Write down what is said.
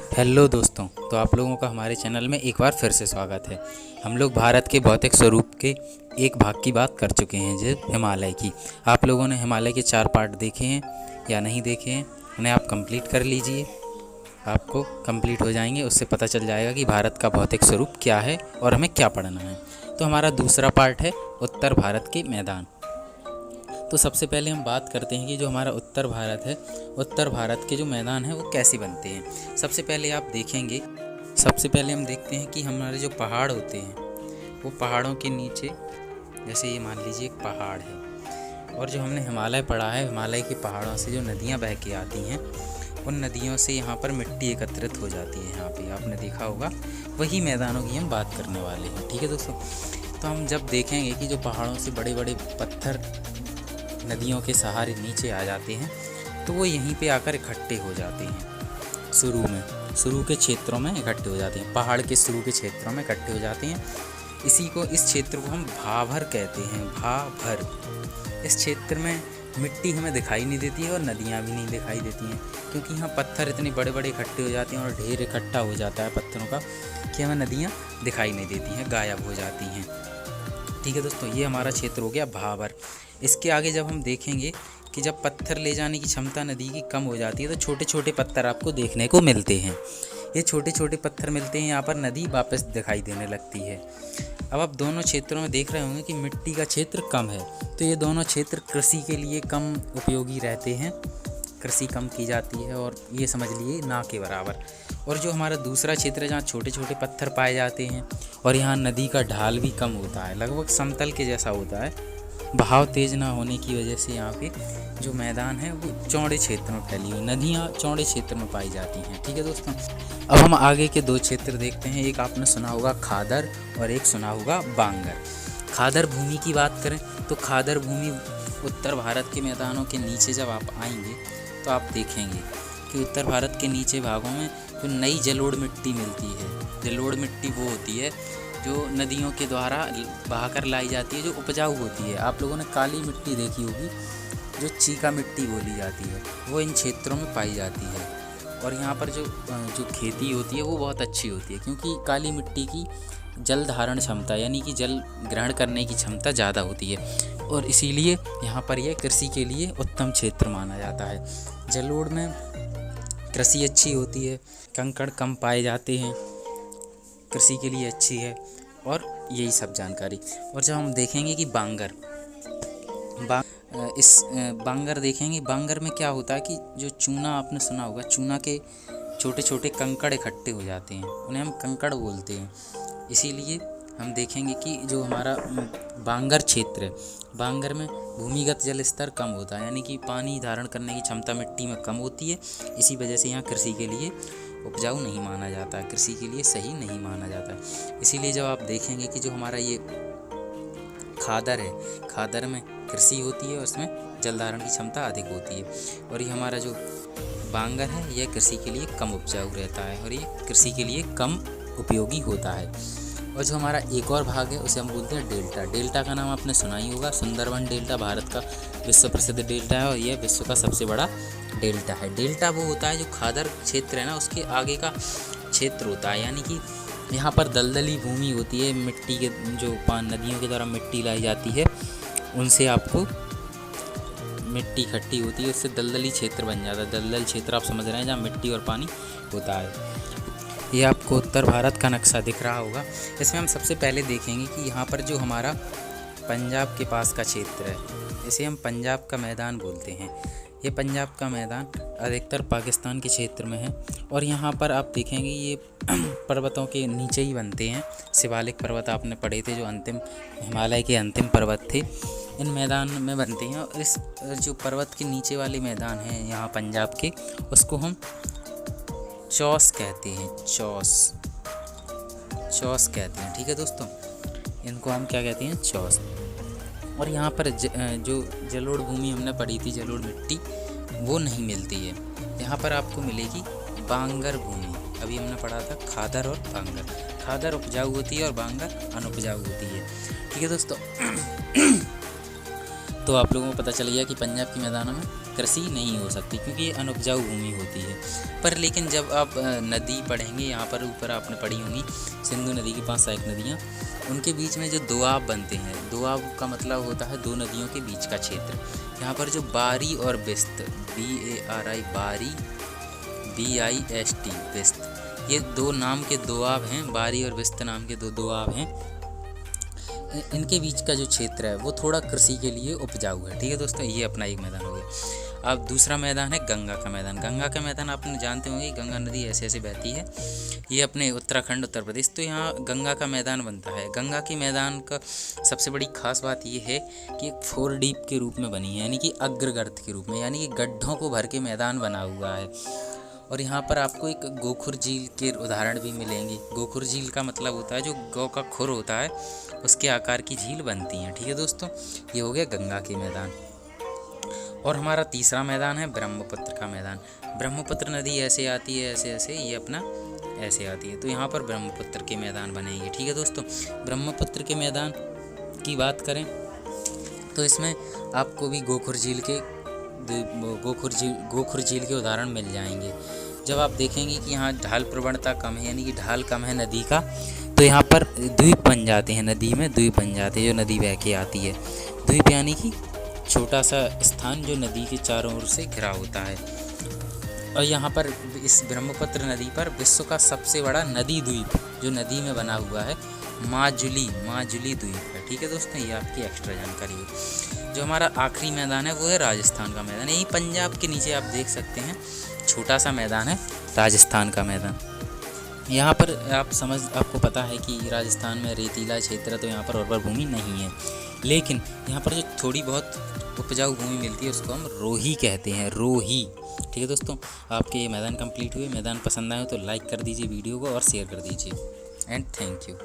Hello दोस्तों, तो आप लोगों का हमारे चैनल में एक बार फिर से स्वागत है। हम लोग भारत के भौतिक स्वरूप के एक भाग की बात कर चुके हैं, जो हिमालय की। आप लोगों ने हिमालय के 4 पार्ट देखे हैं या नहीं देखे हैं, उन्हें आप कंप्लीट कर लीजिए। आपको कंप्लीट हो जाएंगे, उससे पता चल जाएगा कि भारत का भौतिक स्वरूप क्या है और हमें क्या पढ़ना है। तो हमारा दूसरा पार्ट है उत्तर भारत के मैदान। तो सबसे पहले हम बात करते हैं कि जो हमारा उत्तर भारत है, उत्तर भारत के जो मैदान हैं वो कैसे बनते हैं। सबसे पहले हम देखते हैं कि हमारे जो पहाड़ होते हैं वो पहाड़ों के नीचे, जैसे ये मान लीजिए एक पहाड़ है, और जो हमने हिमालय पढ़ा है, हिमालय के पहाड़ों से जो नदियाँ बह के आती हैं, उन नदियों से यहाँ पर मिट्टी एकत्रित हो जाती है। यहाँ पे आपने देखा होगा, वही मैदानों की हम बात करने वाले हैं। ठीक है दोस्तों, तो हम जब देखेंगे कि जो पहाड़ों से बड़े बड़े पत्थर नदियों के सहारे नीचे आ जाते हैं, तो वो यहीं पे आकर इकट्ठे हो जाते हैं। शुरू के क्षेत्रों में इकट्ठे हो जाते हैं, पहाड़ के शुरू के क्षेत्रों में इकट्ठे हो जाते हैं। इस क्षेत्र को हम भाभर कहते हैं। भाभर। इस क्षेत्र में मिट्टी हमें दिखाई नहीं देती है और नदियाँ भी नहीं दिखाई देती हैं, क्योंकि यहाँ पत्थर इतने बड़े बड़े इकट्ठे हो जाते हैं और ढेर इकट्ठा हो जाता है पत्थरों का कि हमें नदियाँ दिखाई नहीं देती हैं, गायब हो जाती हैं। ठीक है दोस्तों, ये हमारा क्षेत्र हो गया भाभर। इसके आगे जब हम देखेंगे कि जब पत्थर ले जाने की क्षमता नदी की कम हो जाती है, तो छोटे छोटे पत्थर आपको देखने को मिलते हैं। ये छोटे छोटे पत्थर मिलते हैं, यहाँ पर नदी वापस दिखाई देने लगती है। अब आप दोनों क्षेत्रों में देख रहे होंगे कि मिट्टी का क्षेत्र कम है, तो ये दोनों क्षेत्र कृषि के लिए कम उपयोगी रहते हैं। कृषि कम की जाती है, और ये समझ लिए ना के बराबर। और जो हमारा दूसरा क्षेत्र है, जहाँ छोटे छोटे पत्थर पाए जाते हैं और यहाँ नदी का ढाल भी कम होता है, लगभग समतल के जैसा होता है। बहाव तेज ना होने की वजह से यहाँ पे जो मैदान है वो चौड़े क्षेत्र में फैली हुई, नदियाँ चौड़े क्षेत्र में पाई जाती हैं। ठीक है दोस्तों, अब हम आगे के 2 क्षेत्र देखते हैं। एक आपने सुना होगा खादर, और एक सुना होगा बांगर। खादर भूमि की बात करें तो खादर भूमि उत्तर भारत के मैदानों के नीचे जब आप आएंगे तो आप देखेंगे कि उत्तर भारत के नीचे भागों में जो नई जलोढ़ मिट्टी मिलती है। जलोढ़ मिट्टी वो होती है जो नदियों के द्वारा बहाकर लाई जाती है, जो उपजाऊ होती है। आप लोगों ने काली मिट्टी देखी होगी, जो चीका मिट्टी बोली जाती है, वो इन क्षेत्रों में पाई जाती है। और यहाँ पर जो खेती होती है वो बहुत अच्छी होती है, क्योंकि काली मिट्टी की जल धारण क्षमता, यानी कि जल ग्रहण करने की क्षमता ज़्यादा होती है, और इसीलिए यहाँ पर यह कृषि के लिए उत्तम क्षेत्र माना जाता है। जलोढ़ में कृषि अच्छी होती है, कंकड़ कम पाए जाते हैं, कृषि के लिए अच्छी है, और यही सब जानकारी। और जब हम देखेंगे कि बांगर देखेंगे, बांगर में क्या होता है कि जो चूना, आपने सुना होगा, चूना के छोटे छोटे कंकड़ इकट्ठे हो जाते हैं, उन्हें हम कंकड़ बोलते हैं। इसीलिए हम देखेंगे कि जो हमारा बांगर क्षेत्र है, बांगर में भूमिगत जल स्तर कम होता है, यानी कि पानी धारण करने की क्षमता मिट्टी में कम होती है। इसी वजह से यहाँ कृषि के लिए उपजाऊ नहीं माना जाता है, कृषि के लिए सही नहीं माना जाता है। इसीलिए जब आप देखेंगे कि जो हमारा ये खादर है, खादर में कृषि होती है और उसमें जल धारण की क्षमता अधिक होती है, और ये हमारा जो बांगर है यह कृषि के लिए कम उपजाऊ रहता है और ये कृषि के लिए कम उपयोगी होता है। और जो हमारा एक और भाग है उसे हम बोलते हैं डेल्टा। डेल्टा का नाम आपने सुना ही होगा, सुंदरवन डेल्टा भारत का विश्व प्रसिद्ध डेल्टा है, और यह विश्व का सबसे बड़ा डेल्टा है। डेल्टा वो होता है जो खादर क्षेत्र है ना, उसके आगे का क्षेत्र होता है, यानी कि यहाँ पर दलदली भूमि होती है, मिट्टी के जो नदियों के द्वारा मिट्टी लाई जाती है, उनसे आपको मिट्टी इकट्ठी होती है, उससे दलदली क्षेत्र बन जाता है। दलदल क्षेत्र आप समझ रहे हैं, जहाँ मिट्टी और पानी होता है। ये आपको उत्तर भारत का नक्शा दिख रहा होगा। इसमें हम सबसे पहले देखेंगे कि यहाँ पर जो हमारा पंजाब के पास का क्षेत्र है, इसे हम पंजाब का मैदान बोलते हैं। ये पंजाब का मैदान अधिकतर पाकिस्तान के क्षेत्र में है, और यहाँ पर आप देखेंगे ये पर्वतों के नीचे ही बनते हैं। शिवालिक पर्वत आपने पढ़े थे, जो अंतिम हिमालय के अंतिम पर्वत थे, इन मैदान में बनते हैं। और इस जो पर्वत के नीचे वाले मैदान हैं यहाँ पंजाब के, उसको हम चौस कहते हैं। चौस कहते हैं। ठीक है दोस्तों, इनको हम क्या कहते हैं? चौस। और यहाँ पर जो जलोढ़ भूमि हमने पढ़ी थी, जलोढ़ मिट्टी, वो नहीं मिलती है। यहाँ पर आपको मिलेगी बांगर भूमि। अभी हमने पढ़ा था खादर और बांगर। खादर उपजाऊ होती है और बांगर अनुपजाऊ होती है। ठीक है दोस्तों, तो आप लोगों को पता चल गया कि पंजाब के मैदानों में कृषि नहीं हो सकती क्योंकि ये अनउपजाऊ भूमि होती है। पर लेकिन जब आप नदी पढ़ेंगे, यहाँ पर ऊपर आपने पढ़ी होंगी सिंधु नदी की 5 सहायक नदियाँ, उनके बीच में जो दोआब बनते हैं, दोआब का मतलब होता है 2 नदियों के बीच का क्षेत्र। यहाँ पर जो बारी और बिस्त, BARI बारी, BIST बिस्त, ये 2 नाम के दोआब हैं, बारी और बिस्त नाम के 2 दोआब हैं। इनके बीच का जो क्षेत्र है वो थोड़ा कृषि के लिए उपजाऊ है। ठीक है दोस्तों, ये अपना एक मैदान हो गया। अब दूसरा मैदान है गंगा का मैदान। गंगा का मैदान आपने जानते होंगे, गंगा नदी ऐसे ऐसे बहती है, ये अपने उत्तराखंड उत्तर प्रदेश, तो यहाँ गंगा का मैदान बनता है। गंगा के मैदान का सबसे बड़ी खास बात ये है कि एक 4 डीप के रूप में बनी है, यानी कि अग्रगर्त के रूप में, यानी कि गड्ढों को भर के मैदान बना हुआ है। और यहाँ पर आपको एक गोखुर झील के उदाहरण भी मिलेंगे। गोखुर झील का मतलब होता है जो गौ का खुर होता है उसके आकार की झील बनती हैं। ठीक है दोस्तों, ये हो गया गंगा के मैदान। और हमारा तीसरा मैदान है ब्रह्मपुत्र का मैदान। ब्रह्मपुत्र नदी ऐसे आती है, ऐसे ऐसे, ये अपना ऐसे आती है, तो यहाँ पर ब्रह्मपुत्र के मैदान बनेंगे। ठीक है दोस्तों, ब्रह्मपुत्र के मैदान की बात करें तो इसमें आपको भी गोखुर झील के उदाहरण मिल जाएंगे। जब आप देखेंगे कि यहाँ ढाल प्रवणता कम है, यानी कि ढाल कम है नदी का, तो यहाँ पर द्वीप बन जाते हैं, नदी में द्वीप बन जाते हैं जो नदी बह के आती है। द्वीप यानी कि छोटा सा स्थान जो नदी के चारों ओर से घिरा होता है। और यहाँ पर इस ब्रह्मपुत्र नदी पर विश्व का सबसे बड़ा नदी द्वीप जो नदी में बना हुआ है माजुली द्वीप है। ठीक है दोस्तों, ये आपकी एक्स्ट्रा जानकारी है। जो हमारा आखिरी मैदान है वो है राजस्थान का मैदान। यही पंजाब के नीचे आप देख सकते हैं छोटा सा मैदान है राजस्थान का मैदान। यहाँ पर आपको पता है कि राजस्थान में रेतीला क्षेत्र है, तो यहाँ पर उर्वर भूमि नहीं है, लेकिन यहाँ पर जो थोड़ी बहुत उपजाऊ भूमि मिलती है उसको हम रोही कहते हैं, रोही। ठीक है दोस्तों, आपके ये मैदान कंप्लीट हुए। मैदान पसंद आए तो लाइक कर दीजिए वीडियो को और शेयर कर दीजिए। And thank you.